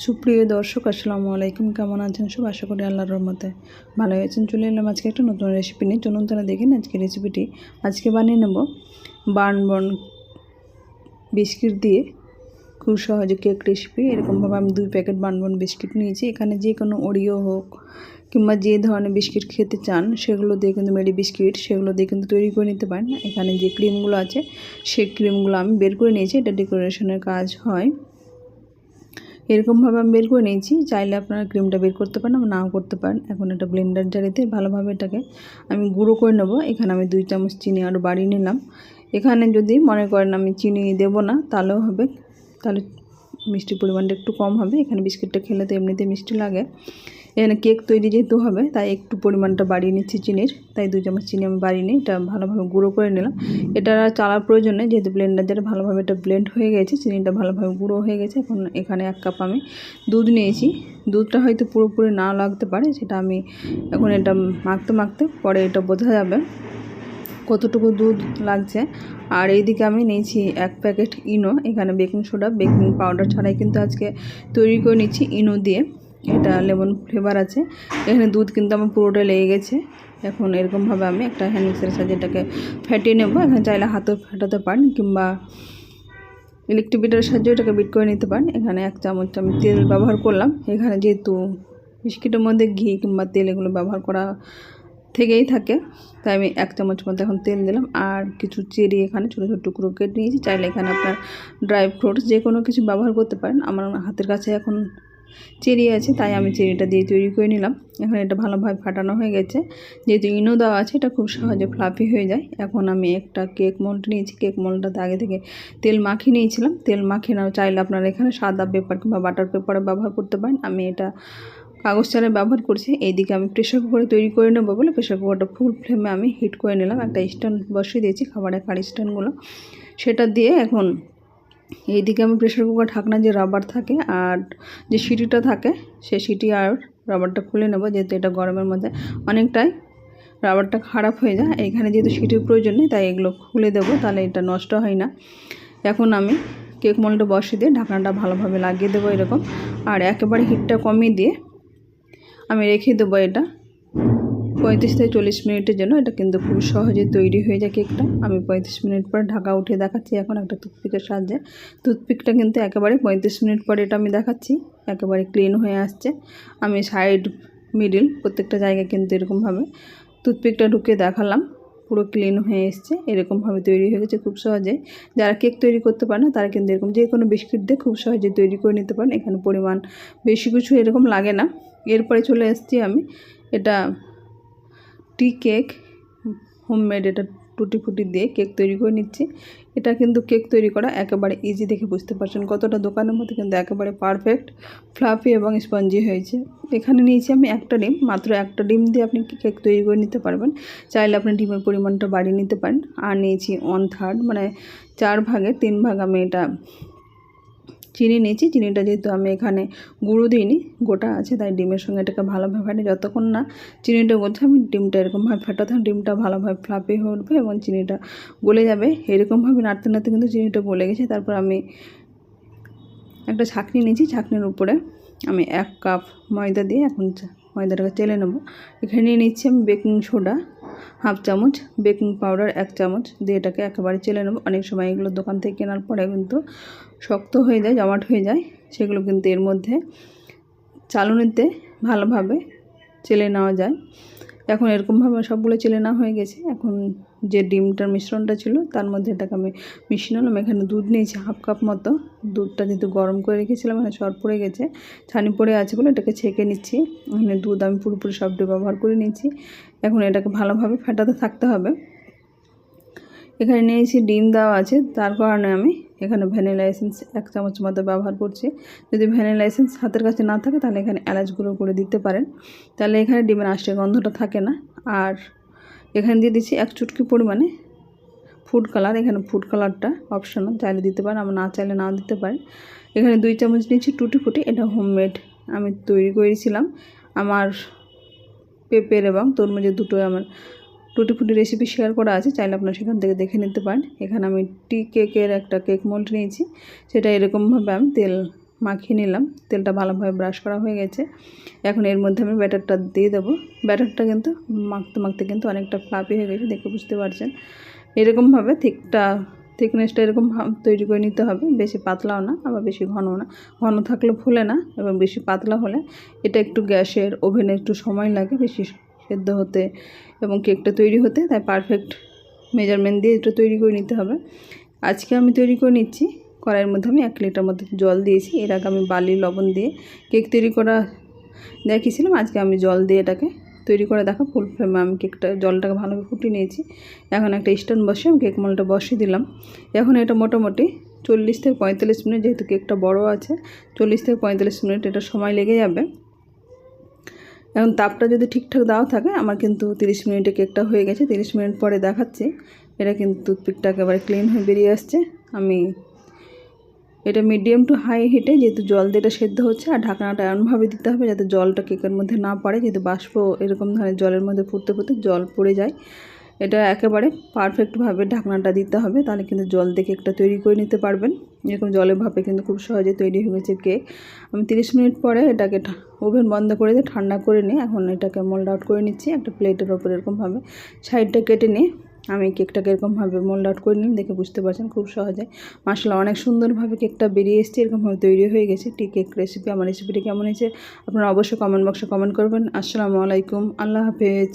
সুপ্রিয় দর্শক আসসালামু আলাইকুম, কেমন আছেন সব? আশা করি আল্লাহর রহমতে ভালো আছেন। চলে এলাম আজকে একটা নতুন রেসিপি নিয়ে। চলুন তারা দেখেন আজকে রেসিপিটি। আজকে বানিয়ে নেব বার্নবন বিস্কিট দিয়ে খুব সহজে কেক রেসিপি। এরকমভাবে আমি 2 প্যাকেট বার্নবন বিস্কিট নিয়েছি। এখানে যে কোনো ওরিও হোক কিংবা যে ধরনের বিস্কিট খেতে চান সেগুলো দিয়ে কিন্তু মেরি বিস্কিট সেগুলো দিয়ে কিন্তু তৈরি করে নিতে পারেন। এখানে যে ক্রিমগুলো আছে সেই ক্রিমগুলো আমি বের করে নিয়েছি। এটা ডেকোরেশনের কাজ হয়। এরকমভাবে আমি বের করে নিয়েছি। চাইলে আপনারা ক্রিমটা বের করতে পারেন, নাও করতে পারেন। এখন এটা ব্লেন্ডার জারিতে ভালোভাবে এটাকে আমি গুঁড়ো করে নেব। এখানে আমি 2 চামচ চিনি আরও বাড়িয়ে নিলাম। এখানে যদি মনে করেন আমি চিনি দেব না তাহলেও হবে, তাহলে মিষ্টির পরিমাণটা একটু কম হবে। এখানে বিস্কিটটা খেলে তো এমনিতে মিষ্টি লাগে। এখানে কেক তৈরি যেহেতু হবে তাই একটু পরিমাণটা বাড়িয়ে নিচ্ছি চিনির, তাই 2 চামচ চিনি আমি বাড়িয়ে নিই। এটা ভালোভাবে গুঁড়ো করে নিলাম। এটা চালার প্রয়োজন নেই, যেহেতু ব্লেন্ডার যারা ভালোভাবে এটা ব্লেন্ড হয়ে গেছে, চিনিটা ভালোভাবে গুঁড়ো হয়ে গেছে। এখন এখানে 1 কাপ আমি দুধ নিয়েছি। দুধটা হয়তো পুরোপুরি নাও লাগতে পারে, সেটা আমি এখন এটা মাখতে মাখতে পরে এটা বোঝা যাবে কতটুকু দুধ লাগছে। আর এইদিকে আমি নিয়েছি 1 প্যাকেট ইনো। এখানে বেকিং সোডা বেকিং পাউডার ছাড়াই কিন্তু আজকে তৈরি করে নিচ্ছি ইনো দিয়ে। এটা লেমন ফ্লেভার আছে। এখানে দুধ কিন্তু আমার পুরোটা লেগে গেছে। এখন এরকমভাবে আমি একটা হ্যান্ড মিক্সারের সাহায্যে এটাকে ফেটিয়ে নেব। এখানে চাইলে হাতেও ফেটাতে পারেন কিংবা ইলেকট্রিক বিটারের সাহায্যে এটাকে বিট করে নিতে পারেন। এখানে 1 চামচ আমি তেল ব্যবহার করলাম। এখানে যেহেতু বিস্কিটের মধ্যে ঘি কিংবা তেল এগুলো ব্যবহার করা থেকেই থাকে, তাই আমি 1 চামচ মতো এখন তেল দিলাম। আর কিছু চেরি এখানে ছোটো ছোটো টুকরো কেটে নিয়েছি। চাইলে এখানে আপনার ড্রাই ফ্রুটস যে কোনো কিছু ব্যবহার করতে পারেন। আমার হাতের কাছে এখন চেরি আছে তাই আমি চেরিটা দিয়ে তৈরি করে নিলাম। এখন এটা ভালোভাবে ফাটানো হয়ে গেছে। যেহেতু ইনো দেওয়া আছে এটা খুব সহজে ফ্লাফি হয়ে যায়। এখন আমি একটা কেক মোল্ড নিয়েছি। কেক মোল্ডটাতে আগে থেকে তেল মাখিয়ে নিয়েছিলাম। তেল মাখিয়ে নাও চাইলে আপনারা এখানে সাদা পেপার কিংবা বাটার পেপারে ব্যবহার করতে পারেন। আমি এটা কাগজ চালের ব্যবহার করছি। এইদিকে আমি প্রেশার কুকারে তৈরি করে নেবো বলে প্রেশার কুকারটা ফুল ফ্লেমে আমি হিট করে নিলাম। একটা স্ট্যান্ড বসিয়ে দিয়েছি, খাবারের কারি স্ট্যান্ডগুলো সেটা দিয়ে এখন এইদিকে আমি প্রেশার কুকার ঢাকনা যে রাবার থাকে আর যে সিটিটা থাকে সেই সিটি আর রাবারটা খুলে নেব, যেহেতু এটা গরমের মধ্যে অনেকটাই রাবারটা খারাপ হয়ে যায়। এখানে যেহেতু সিটির প্রয়োজন নেই তাই এগুলো খুলে দেবো, তাহলে এটা নষ্ট হয় না। এখন আমি কেক মোল্ডটা বসিয়ে দিয়ে ঢাকনাটা ভালোভাবে লাগিয়ে দেবো এরকম। আর একেবারে হিটটা কমিয়ে দিয়ে আমি রেখে দেবো এটা 35 থেকে 40 মিনিটের জন্য। এটা কিন্তু খুব সহজে তৈরি হয়ে যায় কেকটা। আমি 35 মিনিট পরে ঢাকা উঠে দেখাচ্ছি এখন একটা টুথপিকের সাহায্যে। টুথপিকটা কিন্তু একেবারে 35 মিনিট পরে এটা আমি দেখাচ্ছি একেবারে ক্লিন হয়ে আসছে। আমি সাইড মিডিল প্রত্যেকটা জায়গায় কিন্তু এরকমভাবে টুথপিকটা ঢুকে দেখালাম, পুরো ক্লিন হয়ে এসছে। এরকমভাবে তৈরি হয়ে গেছে খুব সহজে। যারা কেক তৈরি করতে পারে না তারা কিন্তু এরকম যে কোনো বিস্কিট দিয়ে খুব সহজে তৈরি করে নিতে পারেন। এখানে পরিমাণ বেশি কিছু এরকম লাগে না। এরপরে চলে এসেছি আমি এটা টি কেক হোমমেড, এটা টুটি ফুটি দিয়ে কেক তৈরি করে নিচ্ছি। এটা কিন্তু কেক তৈরি করা একেবারে ইজি, দেখে বুঝতে পারছেন কতটা দোকানের মধ্যে কিন্তু একেবারে পারফেক্ট ফ্লাফি এবং স্পঞ্জি হয়েছে। এখানে নিয়েছি আমি একটা ডিম, মাত্র একটা ডিম দিয়ে আপনি কেক তৈরি করে নিতে পারবেন। চাইলে আপনি ডিমের পরিমাণটা বাড়িয়ে নিতে পারেন। আর নিয়েছি 1/3 মানে 4 ভাগের 3 ভাগ আমি এটা চিনি নিয়েছি। চিনিটা যেহেতু আমি এখানে গুঁড়ো দিইনি, গোটা আছে, তাই ডিমের সঙ্গে এটাকে ভালোভাবে ফাটে। যতক্ষণ না চিনিটা গলছে আমি ডিমটা এরকমভাবে ফাটাতে ডিমটা ভালোভাবে ফ্লাফি হয়ে উঠবে এবং চিনিটা গলে যাবে। এরকমভাবে নাড়তে নাড়তে কিন্তু চিনিটা গলে গেছে। তারপর আমি একটা ছাঁকনি নিয়েছি। ছাঁকনির উপরে আমি 1 কাপ ময়দা দিয়ে এখন ময়দাটাকে চেলে নেব। এখানে নিয়ে নিচ্ছি আমি বেকিং সোডা 1/2 চামচ, বেকিং পাউডার 1 চামচ দিয়ে এটাকে একেবারে চেলে নেব। অনেক সময় এগুলো দোকান থেকে কেনার পরে কিন্তু শক্ত হয়ে যায়, জমাট হয়ে যায়, সেগুলো কিন্তু এর মধ্যে চালনিতে ভালোভাবে চেলে নেওয়া যায়। এখন এরকমভাবে সবগুলো চেলে নেওয়া হয়ে গেছে। এখন যে ডিমটার মিশ্রণটা ছিল তার মধ্যে এটাকে আমি মিশিয়ে নিলাম। এখানে দুধ নিয়েছি 1/2 কাপ মতো। দুধটা যেহেতু গরম করে রেখেছিলাম, এখানে সর পড়ে গেছে, ছানি পড়ে আছে বলে এটাকে ছেঁকে নিচ্ছি। এখানে দুধ আমি পুরোপুরি সবটা ব্যবহার করে নিচ্ছি। এখন এটাকে ভালোভাবে ফেটাতে থাকতে হবে। এখানে নিয়েছি ডিম দেওয়া আছে, তার কারণে আমি এখানে ভ্যানিলা এসেন্স 1 চামচ মতো ব্যবহার করছি। যদি ভ্যানিলা এসেন্স হাতের কাছে না থাকে তাহলে এখানে এলাচ গুঁড়ো করে দিতে পারেন, তাহলে এখানে ডিমের আঁশের গন্ধটা থাকে না। আর এখানে দিয়ে দিচ্ছি 1 চুটকি পরিমাণে ফুড কালার। এখানে ফুড কালারটা অপশনাল, চাইলে দিতে পারেন, আমরা না চাইলে নাও দিতে পারেন। এখানে 2 চামচ নিয়েছি টুটি ফুটি, এটা হোমমেড আমি তৈরি করেছিলাম। আমার পেঁপের এবং তরমুজের দুটোই আমার টুটি ফুটি রেসিপি শেয়ার করা আছে, চাইলে আপনারা সেখান থেকে দেখে নিতে পারেন। এখানে আমি টি কেকের একটা কেক মোল্ড নিয়েছি, সেটা এরকমভাবে আমি তেল মাখিয়ে নিলাম। তেলটা ভালোভাবে ব্রাশ করা হয়ে গেছে। এখন এর মধ্যে আমি ব্যাটারটা দিয়ে দেবো। ব্যাটারটা কিন্তু মাখতে মাখতে কিন্তু অনেকটা ফ্লাফি হয়ে গেছে, দেখে বুঝতে পারছেন। এরকমভাবে থিকনেসটা এরকম তৈরি করে নিতে হবে, বেশি পাতলাও না আবার বেশি ঘনও না। ঘন থাকলে ফুলে না এবং বেশি পাতলা হলে এটা একটু গ্যাসের ওভেনে একটু সময় লাগে বেশি সেদ্ধ হতে এবং কেকটা তৈরি হতে, তাই পারফেক্ট মেজারমেন্ট দিয়ে এটা তৈরি করে নিতে হবে। আজকে আমি তৈরি করে নিচ্ছি। কড়াইয়ের মধ্যে আমি 1 লিটার মতো জল দিয়েছি। এর আগে আমি বালি লবণ দিয়ে কেক তৈরি করা দেখিয়েছিলাম। আজকে আমি জল দিয়ে এটাকে তৈরি করে দেখো। ফুল ফ্লেমে আমি জলটাকে ভালোভাবে ফুটিয়ে নিয়েছি। এখন একটা স্ট্যান্ড বসিয়ে আমি কেক মোল্ডটা বসিয়ে দিলাম। এখন এটা মোটামুটি 40 থেকে 45 মিনিট, যেহেতু কেকটা বড় আছে 40 থেকে 45 মিনিট এটা সময় লেগে যাবে। এখন তাপটা যদি ঠিকঠাক দেওয়া থাকে, আমার কিন্তু 30 মিনিটে কেকটা হয়ে গেছে। 30 মিনিট পরে দেখাচ্ছি, এটা কিন্তু টুথপিকটা একেবারে ক্লিন হয়ে বেরিয়ে আসছে। আমি এটা মিডিয়াম টু হাই হিটে, যেহেতু জল দিয়ে এটা সেদ্ধ হচ্ছে, আর ঢাকনাটা এমনভাবে দিতে হবে যাতে জলটা কেকের মধ্যে না পড়ে, যেহেতু বাষ্প এরকম ধরনের জলের মধ্যে ফুটতে ফুটতে জল পড়ে যায়। এটা একেবারে পারফেক্টভাবে ঢাকনাটা দিতে হবে, তাহলে কিন্তু জল দিয়ে কেকটা তৈরি করে নিতে পারবেন। এরকম জলের ভাপে কিন্তু খুব সহজে তৈরি হয়ে গেছে কেক। আমি 30 মিনিট পরে এটাকে ওভেন বন্ধ করে দিয়ে ঠান্ডা করে নিয়ে এখন এটাকে মোল্ড আউট করে নিচ্ছি। একটা প্লেটের ওপর এরকমভাবে সাইডটা কেটে নিয়ে আমি কেকটাকে এরকমভাবে মোল্ড আউট করে নিই, দেখে বুঝতে পারছেন খুব সহজে। মাশাআল্লাহ অনেক সুন্দরভাবে কেকটা বেরিয়ে এসেছে, এরকমভাবে তৈরি হয়ে গেছে। কেক রেসিপি, আমার রেসিপিটি কেমন হয়েছে আপনারা অবশ্যই কমেন্ট বক্সে কমেন্ট করবেন। আসসালামু আলাইকুম, আল্লাহ হাফেজ।